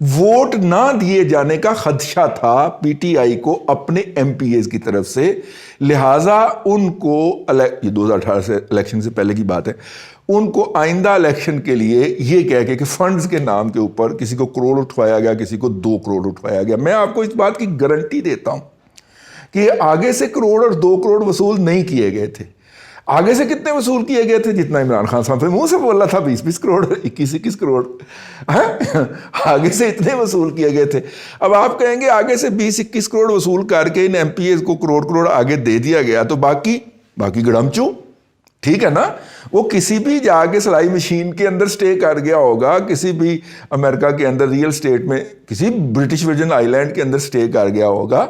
Vote نہ دیے جانے کا خدشہ تھا پی ٹی آئی کو اپنے ایم پی ایز کی طرف سے، لہٰذا ان کو یہ 2018 سے الیکشن سے پہلے کی بات ہے، ان کو آئندہ الیکشن کے لیے یہ کہہ کے کہ فنڈز کے نام کے اوپر کسی کو کروڑ اٹھوایا گیا، کسی کو 2 کروڑ اٹھوایا گیا. میں آپ کو اس بات کی گارنٹی دیتا ہوں کہ آگے سے کروڑ اور 2 کروڑ وصول نہیں کیے گئے تھے. آگے سے کتنے وصول کیے گئے تھے؟ جتنا عمران خان صاحب منہ سے بول رہا تھا 20 کروڑ 21 کروڑ، آگے سے اتنے وصول کیے گئے تھے. اب آپ کہیں گے آگے سے 20-21 کروڑ وصول کر کے ان ایم پی ایز کو کروڑ آگے دے دیا گیا تو باقی گڑمچو، ٹھیک ہے نا، وہ کسی بھی جا کے سلائی مشین کے اندر سٹے کر گیا ہوگا، کسی بھی امریکہ کے اندر ریئل اسٹیٹ میں، کسی برٹش ورجن آئی لینڈ کے اندر سٹے کر گیا ہوگا،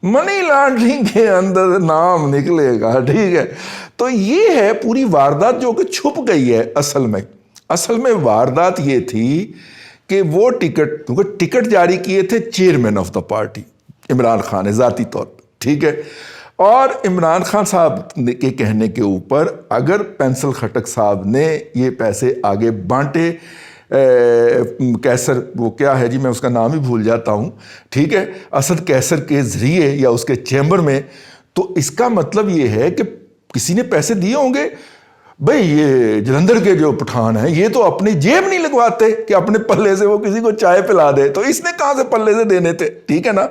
منی لانڈرنگ کے اندر نام نکلے گا. ٹھیک ہے، تو یہ ہے پوری واردات جو کہ چھپ گئی ہے. اصل میں واردات یہ تھی کہ وہ ٹکٹ جاری کیے تھے chairman of the party Imran Khan نے ذاتی طور پر، ٹھیک ہے، اور عمران خان صاحب کے کہنے کے اوپر اگر پینسل خٹک صاحب نے یہ پیسے آگے بانٹے، کیسر، وہ کیا ہے جی میں اس کا نام ہی بھول جاتا ہوں، ٹھیک ہے، اسد کیسر کے ذریعے یا اس کے چیمبر میں، تو اس کا مطلب یہ ہے کہ کسی نے پیسے دیے ہوں گے. بھئی یہ جلندھر کے جو پٹھان ہیں یہ تو اپنی جیب نہیں لگواتے کہ اپنے پلے سے وہ کسی کو چائے پلا دے، تو اس نے کہاں سے پلے سے دینے تھے، ٹھیک ہے نا،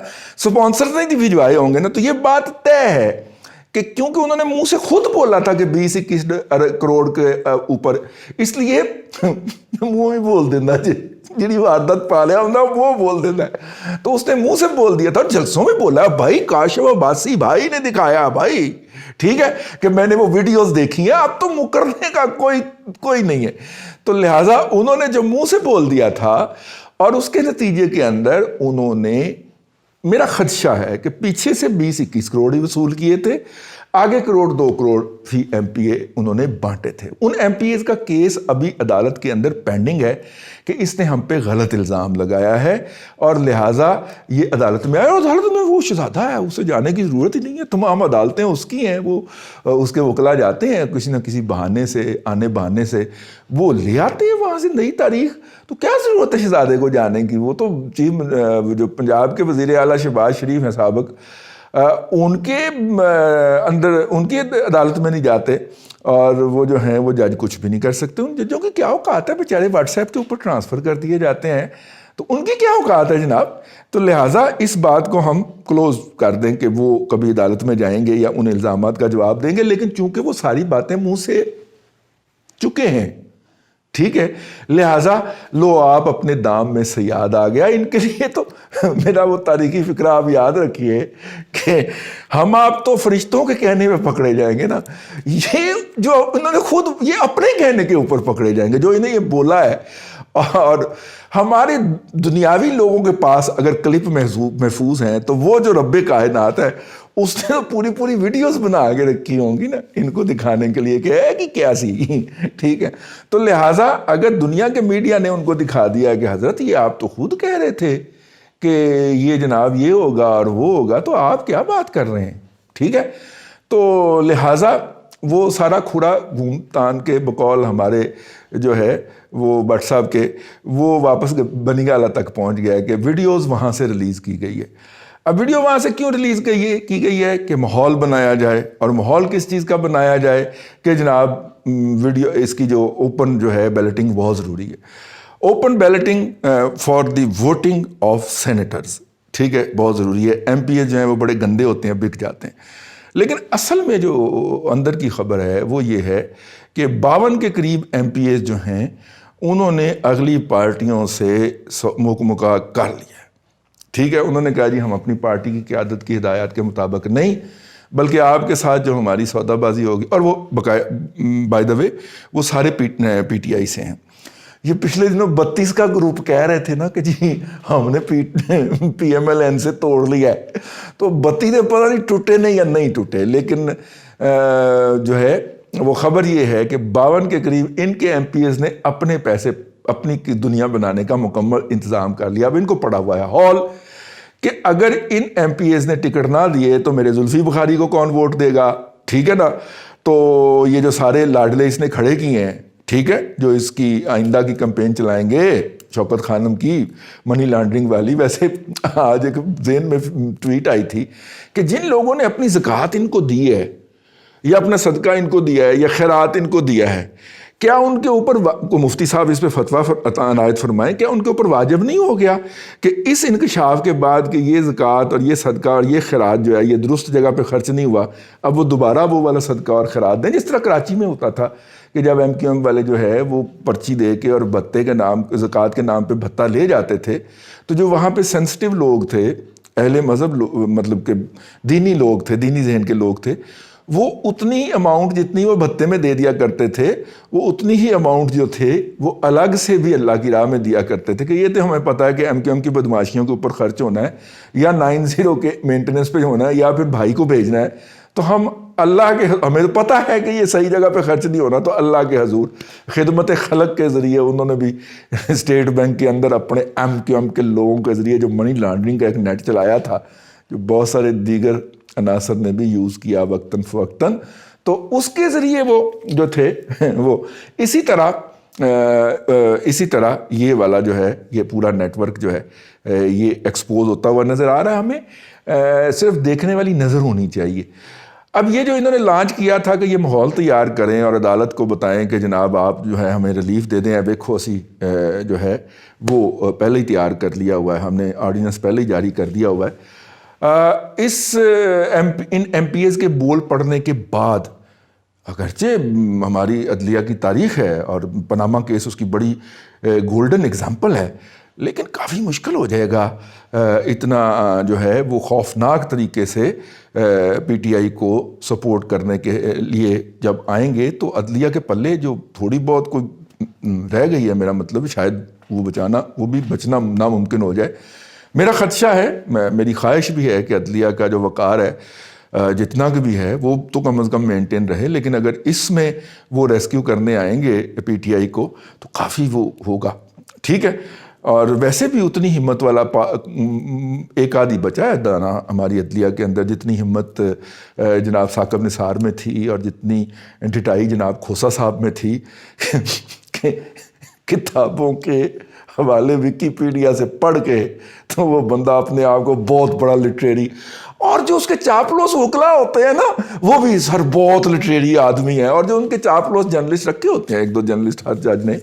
سپانسر نہیں بھجوائے ہوں گے نا. تو یہ بات طے ہے کہ کیونکہ انہوں نے منہ سے خود بولا تھا کہ 20-21 کروڑ کے اوپر، اس لیے منہ ہی بول دینا جی واردات پا لیا ہوں وہ بول دینا ہے. تو اس نے منہ سے بول دیا تھا، جلسوں میں بولا بھائی کاشف عباسی بھائی نے دکھایا بھائی، ٹھیک ہے، کہ میں نے وہ ویڈیوز دیکھی ہیں، اب تو مکرنے کا کوئی نہیں ہے. تو لہٰذا انہوں نے جو منہ سے بول دیا تھا اور اس کے نتیجے کے اندر انہوں نے، میرا خدشہ ہے کہ پیچھے سے 20-21 کروڑ ہی وصول کیے تھے، آگے 1-2 کروڑ فی ایم پی اے انہوں نے بانٹے تھے. ان ایم پی ایز کا کیس ابھی عدالت کے اندر پینڈنگ ہے کہ اس نے ہم پہ غلط الزام لگایا ہے اور لہٰذا یہ عدالت میں آیا، اور عدالت میں وہ شہزادہ ہے، اسے جانے کی ضرورت ہی نہیں ہے، تمام عدالتیں اس کی ہیں، وہ اس کے وکلا جاتے ہیں کسی نہ کسی بہانے سے، آنے بہانے سے وہ لے آتے ہیں وہاں سے نئی تاریخ. تو کیا ضرورت ہے شہزادے کو جانے کی؟ وہ تو جو پنجاب کے وزیر اعلیٰ شہباز شریف ہیں سابق، ان کے اندر ان کی عدالت میں نہیں جاتے، اور وہ جو ہیں وہ جج کچھ بھی نہیں کر سکتے. ان ججوں کی کیا اوقات ہے، بیچارے واٹس ایپ کے اوپر ٹرانسفر کر دیے جاتے ہیں، تو ان کی کیا اوقات ہے جناب. تو لہٰذا اس بات کو ہم کلوز کر دیں کہ وہ کبھی عدالت میں جائیں گے یا ان الزامات کا جواب دیں گے، لیکن چونکہ وہ ساری باتیں منہ سے چکے ہیں، ٹھیک ہے، لہٰذا لو آپ اپنے دام میں صیاد آ گیا. ان کے لیے تو میرا وہ تاریخی فکرہ آپ یاد رکھیے کہ ہم آپ تو فرشتوں کے کہنے پہ پکڑے جائیں گے نا، یہ جو انہوں نے خود یہ اپنے کہنے کے اوپر پکڑے جائیں گے جو انہیں یہ بولا ہے. اور ہمارے دنیاوی لوگوں کے پاس اگر کلپ محفوظ ہیں تو وہ جو رب کائنات ہے اس نے پوری ویڈیوز بنا کے رکھی ہوں گی نا ان کو دکھانے کے لیے کہ ہے کہ کیا سی، ٹھیک ہے. تو لہٰذا اگر دنیا کے میڈیا نے ان کو دکھا دیا کہ حضرت یہ آپ تو خود کہہ رہے تھے کہ یہ جناب یہ ہوگا اور وہ ہوگا، تو آپ کیا بات کر رہے ہیں، ٹھیک ہے. تو لہٰذا وہ سارا کھوڑا گھوم تان کے بقول ہمارے جو ہے وہ بٹ صاحب کے، وہ واپس بنی گالہ تک پہنچ گیا کہ ویڈیوز وہاں سے ریلیز کی گئی ہے. اب ویڈیو وہاں سے کیوں ریلیز کی گئی ہے کہ ماحول بنایا جائے، اور ماحول کس چیز کا بنایا جائے کہ جناب ویڈیو اس کی جو اوپن جو ہے بیلٹنگ بہت ضروری ہے، open belting for the voting of senators, ٹھیک ہے، بہت ضروری ہے. ایم پی اے جو ہیں وہ بڑے گندے ہوتے ہیں، بک جاتے ہیں. لیکن اصل میں جو اندر کی خبر ہے وہ یہ ہے کہ 52 کے قریب ایم پی ایز جو ہیں انہوں نے اگلی پارٹیوں سے مکمکا کر لیا، ٹھیک ہے. انہوں نے کہا جی ہم اپنی پارٹی کی قیادت کی ہدایات کے مطابق نہیں بلکہ آپ کے ساتھ جو ہماری سودا بازی ہوگی، اور وہ بائی دا وے وہ سارے پی ٹی آئی سے ہیں. یہ پچھلے دنوں 32 کا گروپ کہہ رہے تھے نا کہ جی ہم نے پی ایم ایل این سے توڑ لیا ہے، تو 32 نے پتہ نہیں ٹوٹے نہیں یا نہیں ٹوٹے، لیکن جو ہے وہ خبر یہ ہے کہ 52 کے قریب ان کے ایم پی ایز نے اپنے پیسے اپنی دنیا بنانے کا مکمل انتظام کر لیا. اب ان کو پڑا ہوا ہے ہال کہ اگر ان ایم پی ایز نے ٹکٹ نہ دیے تو میرے زلفی بخاری کو کون ووٹ دے گا، ٹھیک ہے نا. تو یہ جو سارے لاڈلے اس نے کھڑے کیے ہیں، ٹھیک ہے، جو اس کی آئندہ کی کمپین چلائیں گے، شوکت خانم کی منی لانڈرنگ والی. ویسے آج ایک ذہن میں ٹویٹ آئی تھی کہ جن لوگوں نے اپنی زکوٰۃ ان کو دی ہے یا اپنا صدقہ ان کو دیا ہے یا خیرات ان کو دیا ہے, کیا ان کے اوپر کو مفتی صاحب اس پہ فتویٰ عنایت فرمائیں, کیا ان کے اوپر واجب نہیں ہو گیا کہ اس انکشاف کے بعد کہ یہ زکوٰۃ اور یہ صدقہ اور یہ خیرات جو ہے یہ درست جگہ پہ خرچ نہیں ہوا, اب وہ دوبارہ وہ والا صدقہ اور خیرات دیں, جس طرح کراچی میں ہوتا تھا کہ جب MQM والے جو ہے وہ پرچی دے کے اور بھتے کے نام زکوٰۃ کے نام پہ بھتہ لے جاتے تھے, تو جو وہاں پہ سینسٹیو لوگ تھے, اہل مذہب مطلب کہ دینی لوگ تھے, دینی ذہن کے لوگ تھے, وہ اتنی اماؤنٹ جتنی وہ بھتے میں دے دیا کرتے تھے, وہ اتنی ہی اماؤنٹ جو تھے وہ الگ سے بھی اللہ کی راہ میں دیا کرتے تھے کہ یہ تو ہمیں پتہ ہے کہ MQM کی بدماشیوں کے اوپر خرچ ہونا ہے یا 90 کے مینٹیننس پہ ہونا ہے یا پھر بھائی کو بھیجنا ہے, تو ہم اللہ کے, ہمیں تو پتہ ہے کہ یہ صحیح جگہ پہ خرچ نہیں ہونا, تو اللہ کے حضور خدمت خلق کے ذریعے انہوں نے بھی اسٹیٹ بینک کے اندر اپنے MQM کے لوگوں کے ذریعے جو منی لانڈرنگ کا ایک نیٹ چلایا تھا, جو بہت سارے دیگر عناصر نے بھی یوز کیا وقتاً فوقتاً, تو اس کے ذریعے وہ جو تھے وہ اسی طرح یہ والا جو ہے یہ پورا نیٹ ورک جو ہے یہ ایکسپوز ہوتا ہوا نظر آ رہا ہے ہمیں. صرف دیکھنے والی نظر ہونی چاہیے. اب یہ جو انہوں نے لانچ کیا تھا کہ یہ ماحول تیار کریں اور عدالت کو بتائیں کہ جناب آپ جو ہے ہمیں ریلیف دے دیں, ایک کھوسی جو ہے وہ پہلے ہی تیار کر لیا ہوا ہے, ہم نے آرڈیننس پہلے ہی جاری کر دیا ہوا ہے. ان MPAs کے بول پڑھنے کے بعد, اگرچہ ہماری عدلیہ کی تاریخ ہے اور پاناما کیس اس کی بڑی گولڈن اگزامپل ہے, لیکن کافی مشکل ہو جائے گا اتنا جو ہے وہ خوفناک طریقے سے PTI کو سپورٹ کرنے کے لیے جب آئیں گے, تو عدلیہ کے پلے جو تھوڑی بہت کوئی رہ گئی ہے, میرا مطلب شاید وہ بھی بچنا ناممکن ہو جائے. میرا خدشہ ہے, میری خواہش بھی ہے کہ عدلیہ کا جو وقار ہے جتنا بھی ہے وہ تو کم از کم مینٹین رہے, لیکن اگر اس میں وہ ریسکیو کرنے آئیں گے PTI کو تو کافی وہ ہوگا. ٹھیک ہے, اور ویسے بھی اتنی ہمت والا ایک آدھی بچا ہے دانا ہماری عدلیہ کے اندر, جتنی ہمت جناب ثاقب نثار میں تھی اور جتنی ڈٹائی جناب کھوسا صاحب میں تھی کہ کتابوں کے حوالے ویکیپیڈیا سے پڑھ کے تو وہ بندہ اپنے آپ کو بہت بڑا لٹریری, اور جو اس کے چاپلوس وکلا ہوتے ہیں نا وہ بھی سر بہت لٹریری آدمی ہیں, اور جو ان کے چاپلوس جرنلسٹ رکھے ہوتے ہیں, 1-2 جرنلسٹ ہر جج نے,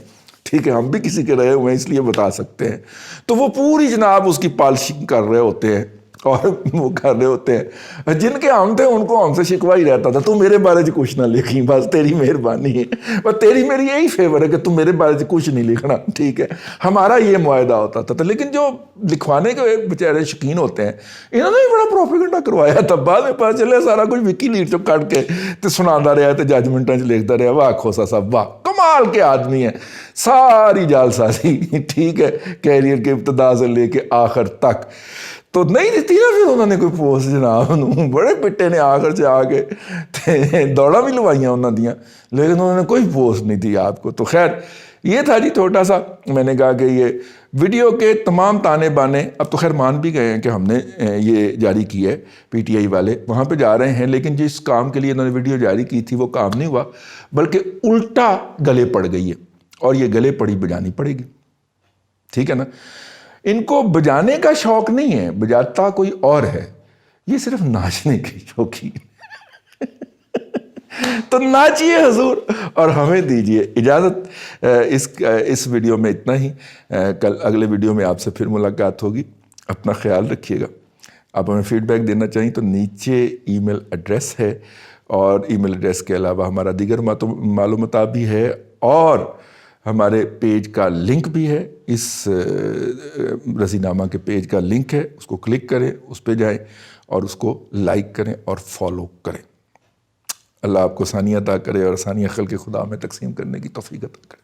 ٹھیک ہے, ہم بھی کسی کے رہے ہوئے ہیں اس لیے بتا سکتے ہیں, تو وہ پوری جناب اس کی پالشنگ کر رہے ہوتے ہیں اور وہ کر رہے ہوتے ہیں. جن کے ہم تھے ان کو ہم سے شکوا ہی رہتا تھا, تو میرے بارے سے کچھ نہ لکھی, بس تیری مہربانی ہے, بس تیری میری یہی فیور ہے کہ تم میرے بارے سے کچھ نہیں لکھنا, ٹھیک ہے, ہمارا یہ معاہدہ ہوتا تھا. لیکن جو لکھوانے کے بیچارے شوقین ہوتے ہیں, انہوں نے بڑا پروپیگنڈا کروایا تھا, بعد میں پتہ چلے سارا کچھ وکی لیڈ چو کٹ کے تو سناتا رہا تو ججمنٹاں لکھتا رہا, واہ کھوسا صاحب واہ کمال کے آدمی ہیں, ساری جال سازی ٹھیک ہے کیریئر کے ابتدا سے لے کے آخر تک. تو نہیں دیتی نا پھر انہوں نے کوئی پوسٹ جناب, بڑے پٹے نے آخر سے آ کے دوڑا بھی لوائیاں انہوں دیاں, لیکن انہوں نے کوئی پوسٹ نہیں دی آپ کو. تو خیر یہ تھا جی چھوٹا سا, میں نے کہا کہ یہ ویڈیو کے تمام تانے بانے اب تو خیر مان بھی گئے ہیں کہ ہم نے یہ جاری کی ہے, PTI والے وہاں پہ جا رہے ہیں, لیکن جس کام کے لیے انہوں نے ویڈیو جاری کی تھی وہ کام نہیں ہوا, بلکہ الٹا گلے پڑ گئی ہے, اور یہ گلے پڑی بجانی پڑے گی. ٹھیک ہے نا, ان کو بجانے کا شوق نہیں ہے, بجاتا کوئی اور ہے, یہ صرف ناچنے کی شوقین. تو ناچیے حضور اور ہمیں دیجیے اجازت. اس ویڈیو میں اتنا ہی, کل اگلے ویڈیو میں آپ سے پھر ملاقات ہوگی. اپنا خیال رکھیے گا. آپ ہمیں فیڈ بیک دینا چاہیں تو نیچے ای میل ایڈریس ہے, اور ای میل ایڈریس کے علاوہ ہمارا دیگر معلومات بھی ہے, اور ہمارے پیج کا لنک بھی ہے, اس رضی نامہ کے پیج کا لنک ہے, اس کو کلک کریں, اس پہ جائیں اور اس کو لائک کریں اور فالو کریں. اللہ آپ کو آسانیاں عطا کرے اور آسانیاں خلق خدا میں تقسیم کرنے کی توفیق عطا کرے.